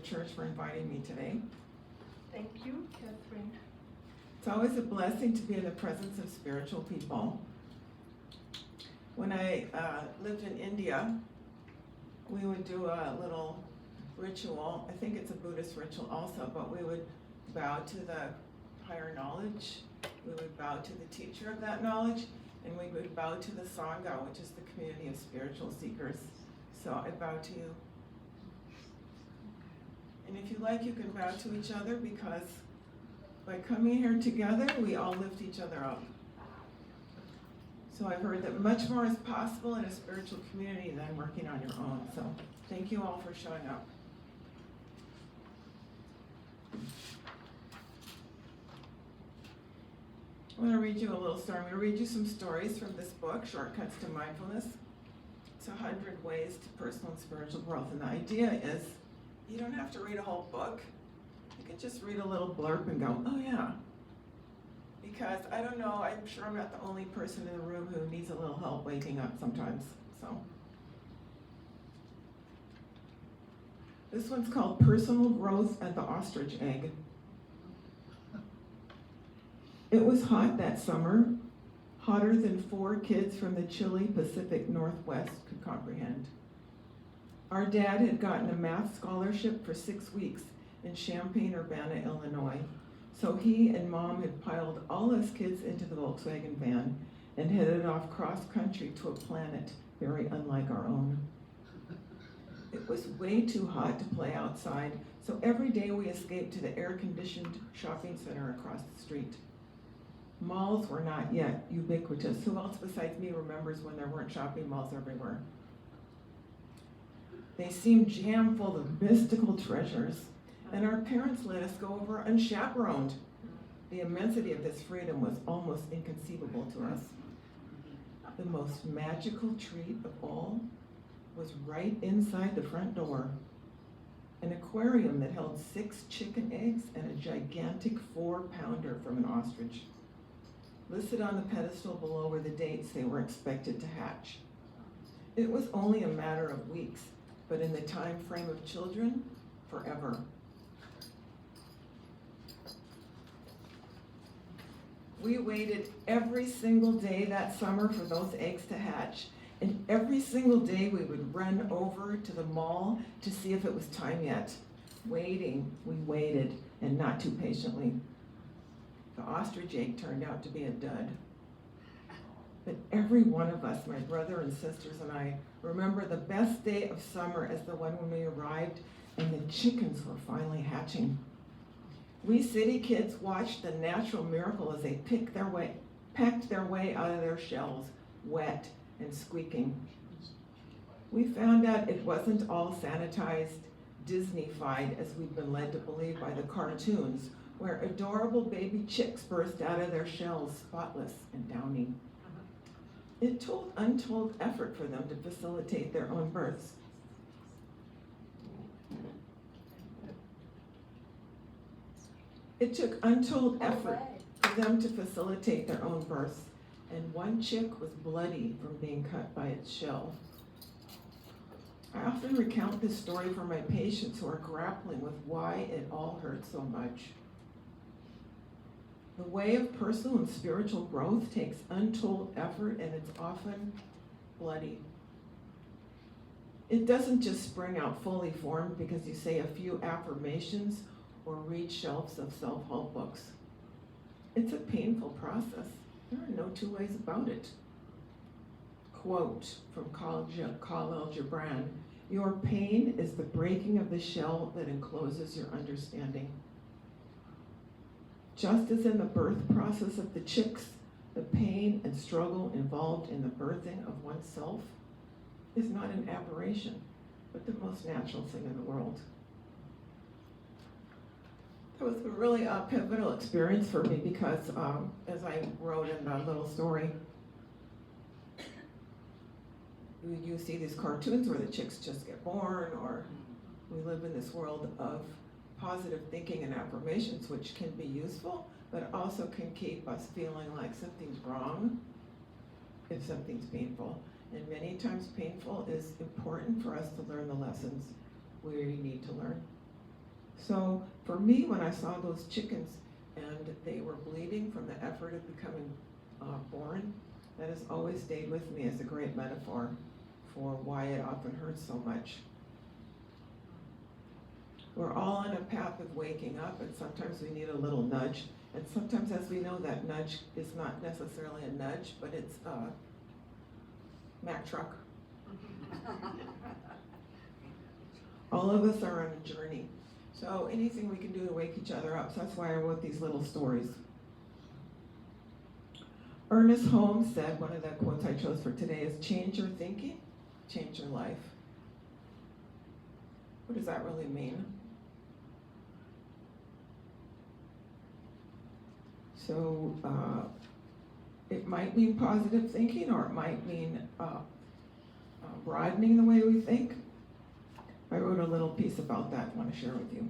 church for inviting me today. Thank you, Catherine. It's always a blessing to be in the presence of spiritual people. When I lived in India, we would do a little ritual. I think it's a Buddhist ritual also, but we would bow to the higher knowledge. We would bow to the teacher of that knowledge, and we would bow to the Sangha, which is the community of spiritual seekers. So I bow to you. And if you like, you can bow to each other, because by coming here together, we all lift each other up. So I've heard that much more is possible in a spiritual community than working on your own. So thank you all for showing up. I want to read you a little story. I'm going to read you some stories from this book, Shortcuts to Mindfulness. It's 100 Ways to Personal and Spiritual Growth. And the idea is you don't have to read a whole book. You can just read a little blurb and go, oh yeah. Because I don't know, I'm sure I'm not the only person in the room who needs a little help waking up sometimes. So this one's called Personal Growth and the Ostrich Egg. It was hot that summer, hotter than 4 kids from the chilly Pacific Northwest could comprehend. Our dad had gotten a math scholarship for 6 weeks in Champaign-Urbana, Illinois. So he and Mom had piled all us kids into the Volkswagen van and headed off cross-country to a planet very unlike our own. It was way too hot to play outside, so every day we escaped to the air-conditioned shopping center across the street. Malls were not yet ubiquitous. Who else besides me remembers when there weren't shopping malls everywhere? They seemed jam full of mystical treasures, and our parents let us go over unchaperoned. The immensity of this freedom was almost inconceivable to us. The most magical treat of all was right inside the front door. An aquarium that held 6 chicken eggs and a gigantic 4-pounder from an ostrich. Listed on the pedestal below were the dates they were expected to hatch. It was only a matter of weeks, but in the time frame of children, forever. We waited every single day that summer for those eggs to hatch, and every single day we would run over to the mall to see if it was time yet. Waiting, we waited, and not too patiently. The ostrich egg turned out to be a dud. But every one of us, my brother and sisters and I, remember the best day of summer as the one when we arrived and the chickens were finally hatching. We city kids watched the natural miracle as they pecked their way out of their shells, wet and squeaking. We found out it wasn't all sanitized, Disney-fied as we've been led to believe by the cartoons, where adorable baby chicks burst out of their shells spotless and downy. It took untold effort for them to facilitate their own births. It took untold effort for them to facilitate their own births, and one chick was bloody from being cut by its shell. I often recount this story for my patients who are grappling with why it all hurts so much. The way of personal and spiritual growth takes untold effort, and it's often bloody. It doesn't just spring out fully formed because you say a few affirmations or read shelves of self-help books. It's a painful process. There are no 2 ways about it. Quote from Khalil Gibran, "Your pain is the breaking of the shell that encloses your understanding." Just as in the birth process of the chicks, the pain and struggle involved in the birthing of oneself is not an aberration, but the most natural thing in the world. It was a really pivotal experience for me because, as I wrote in the little story, you see these cartoons where the chicks just get born, or we live in this world of positive thinking and affirmations, which can be useful, but also can keep us feeling like something's wrong if something's painful. And many times painful is important for us to learn the lessons we need to learn. So for me, when I saw those chickens and they were bleeding from the effort of becoming born, that has always stayed with me as a great metaphor for why it often hurts so much. We're all on a path of waking up, and sometimes we need a little nudge. And sometimes, as we know, that nudge is not necessarily a nudge, but it's a Mack truck. All of us are on a journey. So anything we can do to wake each other up. So that's why I wrote these little stories. Ernest Holmes said, one of the quotes I chose for today is, change your thinking, change your life. What does that really mean? So it might mean positive thinking, or it might mean broadening the way we think. I wrote a little piece about that I want to share with you.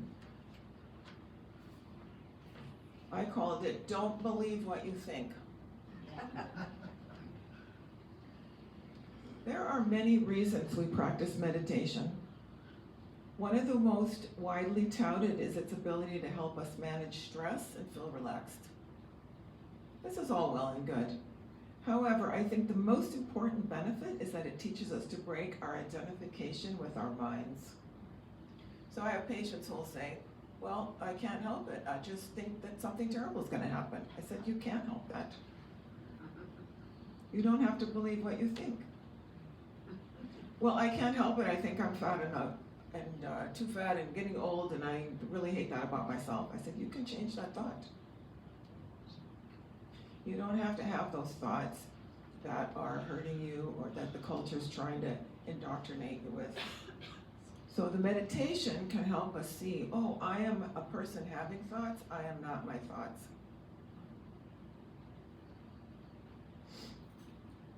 I called it, Don't Believe What You Think. There are many reasons we practice meditation. One of the most widely touted is its ability to help us manage stress and feel relaxed. This is all well and good. However, I think the most important benefit is that it teaches us to break our identification with our minds. So I have patients who will say, well, I can't help it. I just think that something terrible is going to happen. I said, you can't help that. You don't have to believe what you think. Well, I can't help it. I think I'm fat and too fat and getting old, and I really hate that about myself. I said, you can change that thought. You don't have to have those thoughts that are hurting you or that the culture is trying to indoctrinate you with. So the meditation can help us see, oh, I am a person having thoughts, I am not my thoughts.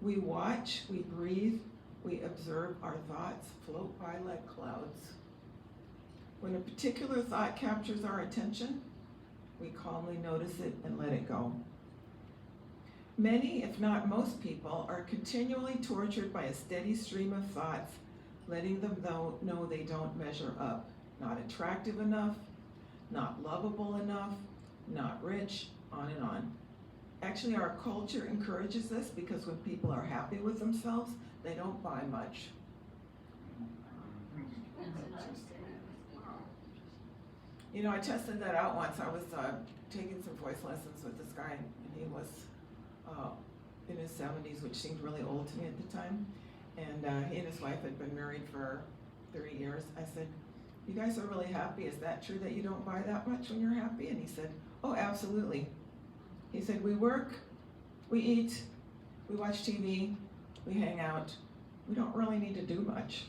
We watch, we breathe, we observe our thoughts float by like clouds. When a particular thought captures our attention, we calmly notice it and let it go. Many, if not most people, are continually tortured by a steady stream of thoughts, letting them know they don't measure up. Not attractive enough, not lovable enough, not rich, on and on. Actually, our culture encourages this because when people are happy with themselves, they don't buy much. You know, I tested that out once. I was taking some voice lessons with this guy, and he was in his 70s, which seemed really old to me at the time. And he and his wife had been married for 30 years. I said, you guys are really happy. Is that true that you don't buy that much when you're happy? And he said, oh, absolutely. He said, we work, we eat, we watch TV, we hang out. We don't really need to do much.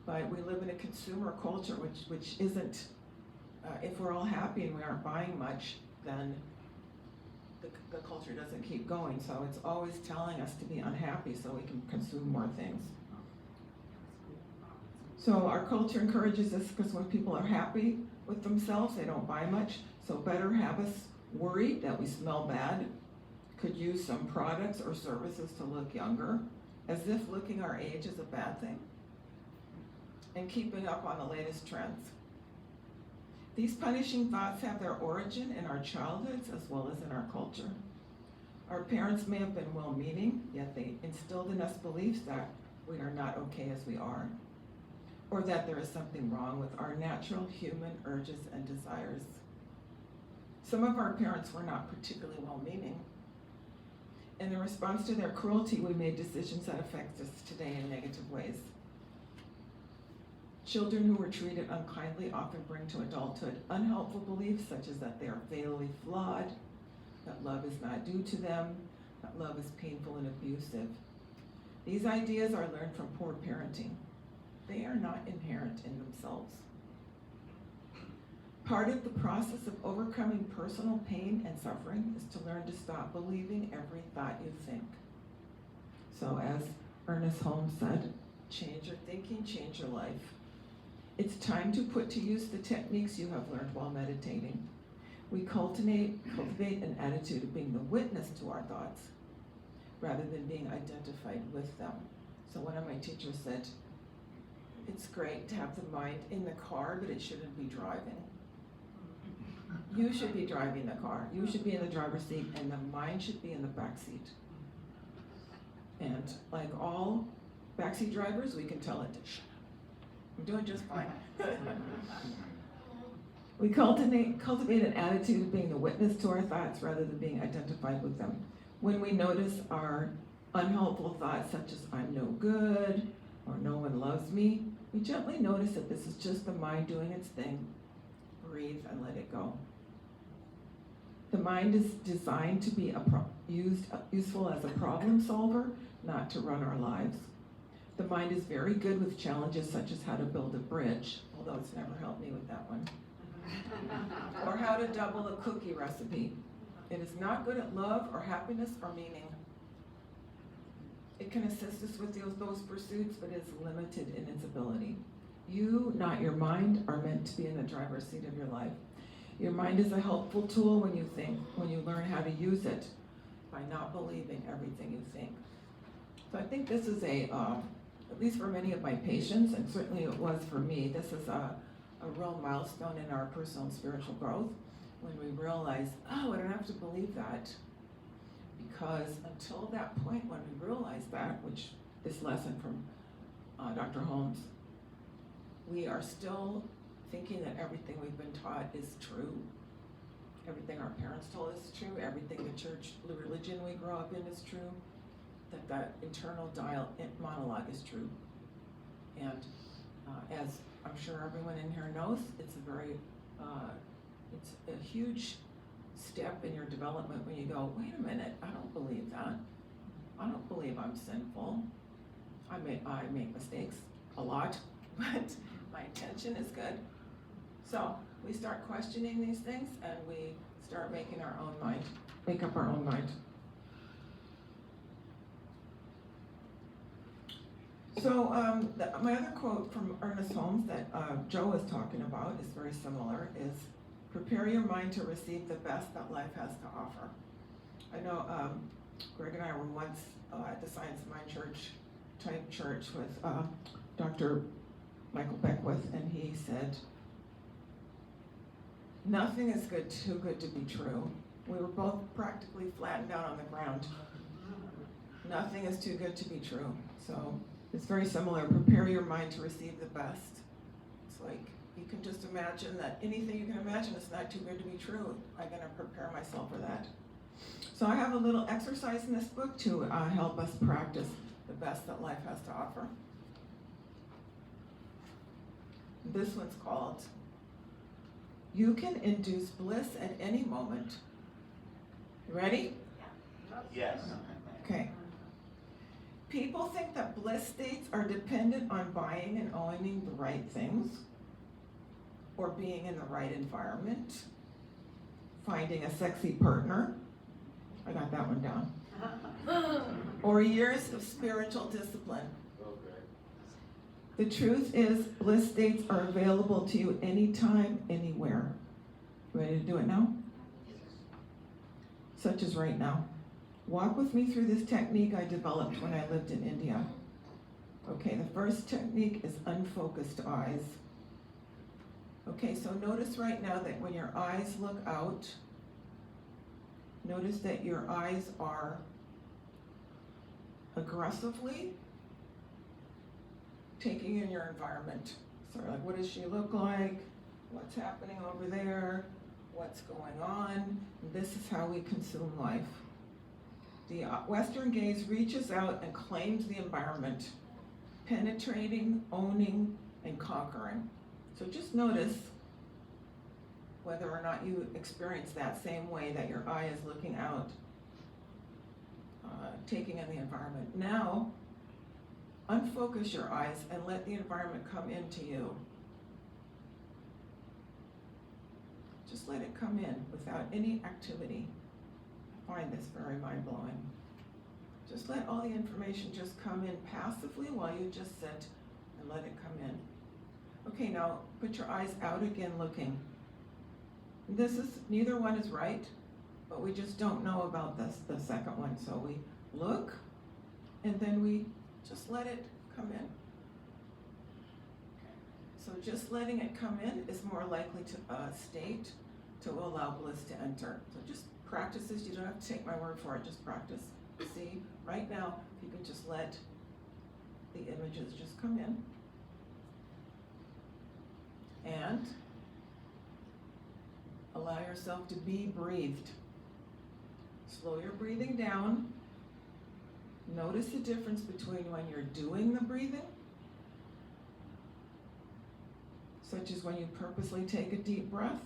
But we live in a consumer culture, which isn't, if we're all happy and we aren't buying much, then the culture doesn't keep going. So it's always telling us to be unhappy so we can consume more things. So our culture encourages this because when people are happy with themselves, they don't buy much. So better have us worried that we smell bad, could use some products or services to look younger, as if looking our age is a bad thing, and keeping up on the latest trends. These punishing thoughts have their origin in our childhoods as well as in our culture. Our parents may have been well-meaning, yet they instilled in us beliefs that we are not okay as we are, or that there is something wrong with our natural human urges and desires. Some of our parents were not particularly well-meaning. And in response to their cruelty, we made decisions that affect us today in negative ways. Children who were treated unkindly often bring to adulthood unhelpful beliefs such as that they are fatally flawed, that love is not due to them, that love is painful and abusive. These ideas are learned from poor parenting. They are not inherent in themselves. Part of the process of overcoming personal pain and suffering is to learn to stop believing every thought you think. So as Ernest Holmes said, change your thinking, change your life. It's time to put to use the techniques you have learned while meditating. We cultivate an attitude of being the witness to our thoughts rather than being identified with them. So one of my teachers said, it's great to have the mind in the car, but it shouldn't be driving. You should be driving the car. You should be in the driver's seat, and the mind should be in the back seat. And like all backseat drivers, we can tell it to shut up. I'm doing just fine. We cultivate an attitude of being the witness to our thoughts rather than being identified with them. When we notice our unhelpful thoughts such as I'm no good or no one loves me, we gently notice that this is just the mind doing its thing. Breathe and let it go. The mind is designed to be useful as a problem solver, not to run our lives. The mind is very good with challenges such as how to build a bridge, although it's never helped me with that one. Or how to double a cookie recipe. It is not good at love or happiness or meaning. It can assist us with those pursuits, but is limited in its ability. You, not your mind, are meant to be in the driver's seat of your life. Your mind is a helpful tool when you learn how to use it by not believing everything you think. So I think this is at least for many of my patients, and certainly it was for me, this is a real milestone in our personal and spiritual growth when we realize, oh, I don't have to believe that. Because until that point when we realize that, which this lesson from Dr. Holmes, we are still thinking that everything we've been taught is true. Everything our parents told us is true. Everything the religion we grow up in is true. That internal monologue is true. And as I'm sure everyone in here knows, it's a huge step in your development when you go, wait a minute, I don't believe that. I don't believe I'm sinful. I make mistakes a lot, but my intention is good. So we start questioning these things and we start make up our own mind. So my other quote from Ernest Holmes that Joe was talking about is very similar, is prepare your mind to receive the best that life has to offer. I know Greg and I were once at the Science of Mind type church with Dr. Michael Beckwith, and he said, nothing is too good to be true. We were both practically flattened out on the ground. Nothing is too good to be true. So it's very similar. Prepare your mind to receive the best. It's like you can just imagine that anything you can imagine is not too good to be true. I'm going to prepare myself for that. So I have a little exercise in this book to help us practice the best that life has to offer. This one's called, You Can Induce Bliss at Any Moment. You ready? Yes. Okay. People think that bliss states are dependent on buying and owning the right things, or being in the right environment, finding a sexy partner, I got that one down, or years of spiritual discipline. Okay. The truth is, bliss states are available to you anytime, anywhere. Ready to do it now? Such as right now. Walk with me through this technique I developed when I lived in India. Okay, the first technique is unfocused eyes. Okay, so notice right now that when your eyes look out, notice that your eyes are aggressively taking in your environment. So like, what does she look like? What's happening over there? What's going on? This is how we consume life. The Western gaze reaches out and claims the environment, penetrating, owning, and conquering. So just notice whether or not you experience that same way that your eye is looking out, taking in the environment. Now, unfocus your eyes and let the environment come into you. Just let it come in without any activity. I find this very mind-blowing. Just let all the information just come in passively while you just sit and let it come in. Okay, now put your eyes out again looking. Neither one is right, but we just don't know about the second one. So we look and then we just let it come in. So just letting it come in is more likely to state to allow bliss to enter. So just practice this. You don't have to take my word for it. Just practice. See, right now, if you can just let the images just come in. And allow yourself to be breathed. Slow your breathing down. Notice the difference between when you're doing the breathing, such as when you purposely take a deep breath,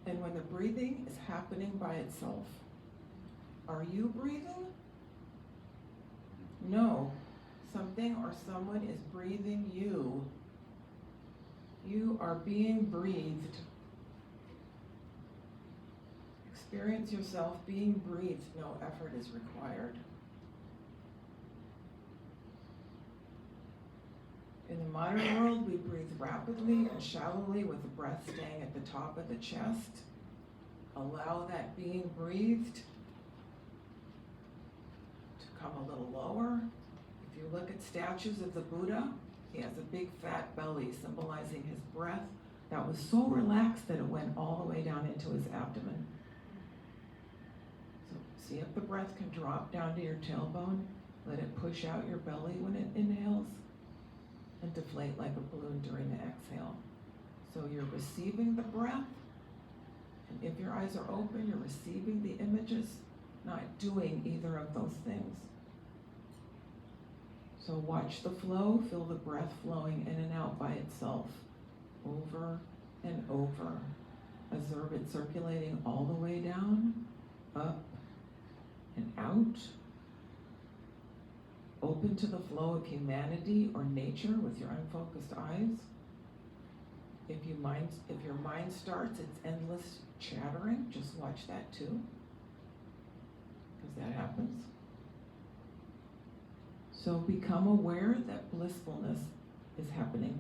and when the breathing is happening by itself. Are you breathing? No. Something or someone is breathing you. You are being breathed. Experience yourself being breathed. No effort is required. In the modern world, we breathe rapidly and shallowly with the breath staying at the top of the chest. Allow that being breathed to come a little lower. If you look at statues of the Buddha, he has a big fat belly symbolizing his breath that was so relaxed that it went all the way down into his abdomen. So see if the breath can drop down to your tailbone. Let it push out your belly when it inhales and deflate like a balloon during the exhale. So you're receiving the breath, and if your eyes are open, you're receiving the images, not doing either of those things. So watch the flow, feel the breath flowing in and out by itself, over and over. Observe it circulating all the way down, up and out. Open to the flow of humanity or nature with your unfocused eyes. If your mind starts its endless chattering, just watch that too, because that happens. So become aware that blissfulness is happening.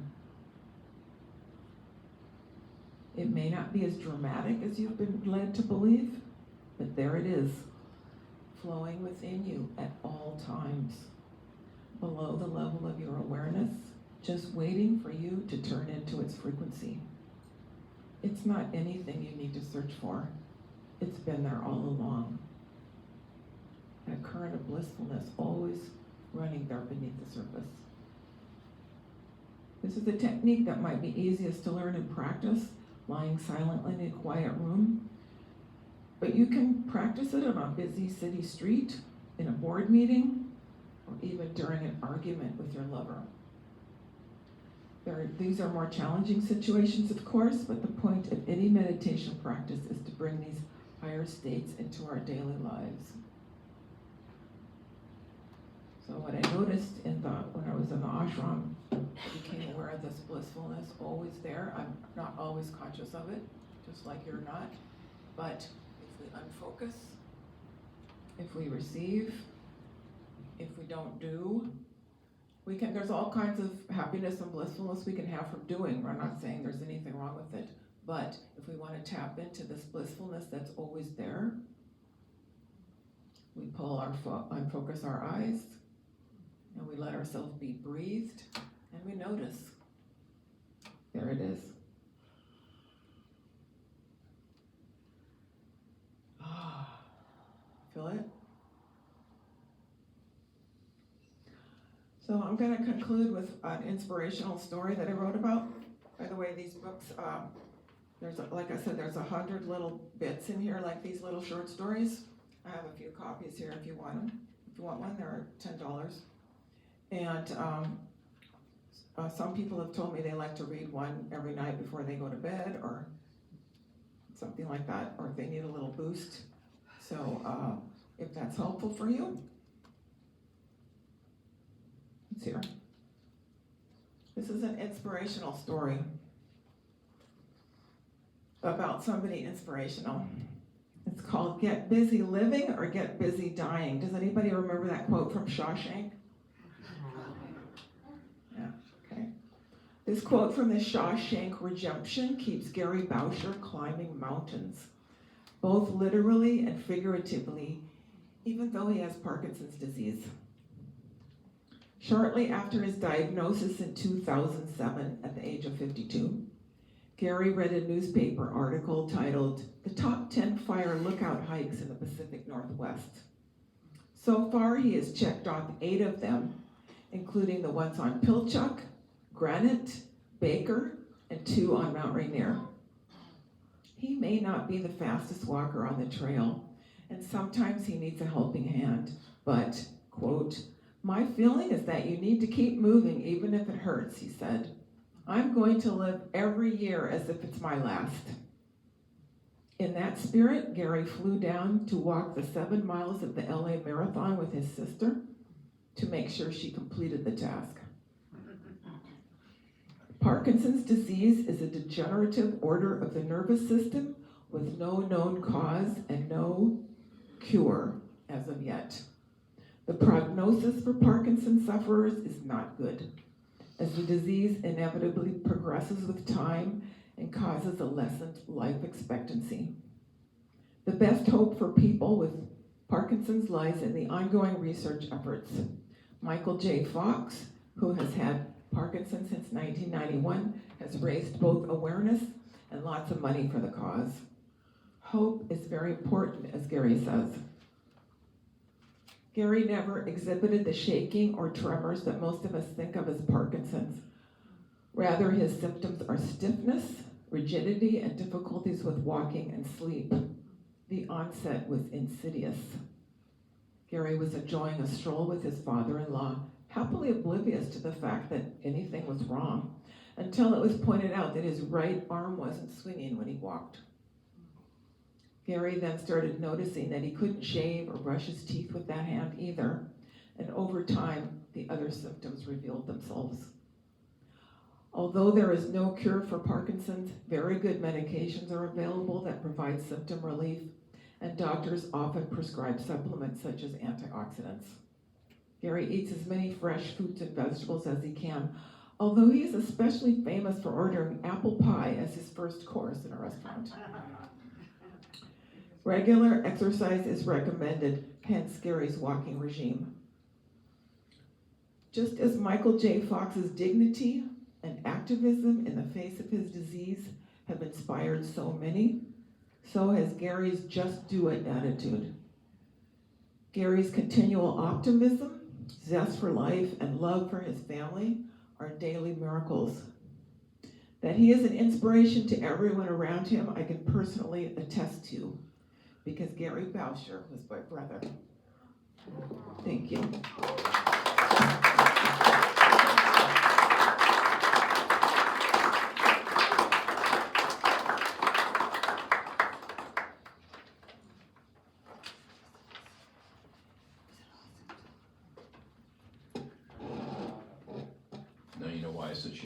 It may not be as dramatic as you've been led to believe, but there it is, flowing within you at all times, below the level of your awareness, just waiting for you to turn into its frequency. It's not anything you need to search for. It's been there all along. That current of blissfulness always running there beneath the surface. This is a technique that might be easiest to learn and practice, lying silently in a quiet room. But you can practice it on a busy city street, in a board meeting, or even during an argument with your lover. These are more challenging situations, of course, but the point of any meditation practice is to bring these higher states into our daily lives. So what I noticed when I was in the ashram, I became aware of this blissfulness, always there. I'm not always conscious of it, just like you're not. But if we unfocus, if we receive, if we don't do, there's all kinds of happiness and blissfulness we can have from doing. We're not saying there's anything wrong with it. But if we want to tap into this blissfulness that's always there, we unfocus our eyes, and we let ourselves be breathed, and we notice. There it is. Feel it? So I'm going to conclude with an inspirational story that I wrote about. By the way, these books, like I said, there's 100 little bits in here, like these little short stories. I have a few copies here if you want them. If you want one, they're $10. And some people have told me they like to read one every night before they go to bed, or something like that, or if they need a little boost. So if that's helpful for you, it's here. This is an inspirational story about somebody inspirational. It's called Get Busy Living or Get Busy Dying. Does anybody remember that quote from Shawshank? Yeah, okay. This quote from the Shawshank Redemption keeps Gary Boucher climbing mountains, both literally and figuratively, even though he has Parkinson's disease. Shortly after his diagnosis in 2007 at the age of 52, Gary read a newspaper article titled, "The Top 10 Fire Lookout Hikes in the Pacific Northwest." So far, he has checked off 8 of them, including the ones on Pilchuck, Granite, Baker, and 2 on Mount Rainier. He may not be the fastest walker on the trail, and sometimes he needs a helping hand, but, quote, "My feeling is that you need to keep moving even if it hurts," he said. "I'm going to live every year as if it's my last." In that spirit, Gary flew down to walk the 7 miles of the LA Marathon with his sister to make sure she completed the task. Parkinson's disease is a degenerative order of the nervous system with no known cause and no cure as of yet. The prognosis for Parkinson's sufferers is not good, as the disease inevitably progresses with time and causes a lessened life expectancy. The best hope for people with Parkinson's lies in the ongoing research efforts. Michael J. Fox, who has had Parkinson's since 1991, has raised both awareness and lots of money for the cause. Hope is very important, as Gary says. Gary never exhibited the shaking or tremors that most of us think of as Parkinson's. Rather, his symptoms are stiffness, rigidity, and difficulties with walking and sleep. The onset was insidious. Gary was enjoying a stroll with his father-in-law, happily oblivious to the fact that anything was wrong, until it was pointed out that his right arm wasn't swinging when he walked. Gary then started noticing that he couldn't shave or brush his teeth with that hand either, and over time, the other symptoms revealed themselves. Although there is no cure for Parkinson's, very good medications are available that provide symptom relief, and doctors often prescribe supplements such as antioxidants. Gary eats as many fresh fruits and vegetables as he can, although he is especially famous for ordering apple pie as his first course in a restaurant. Regular exercise is recommended, hence Gary's walking regime. Just as Michael J. Fox's dignity and activism in the face of his disease have inspired so many, so has Gary's just do it attitude. Gary's continual optimism, zest for life, and love for his family are daily miracles. That he is an inspiration to everyone around him, I can personally attest to, because Gary Boucher was my brother. Thank you. Now you know why I said she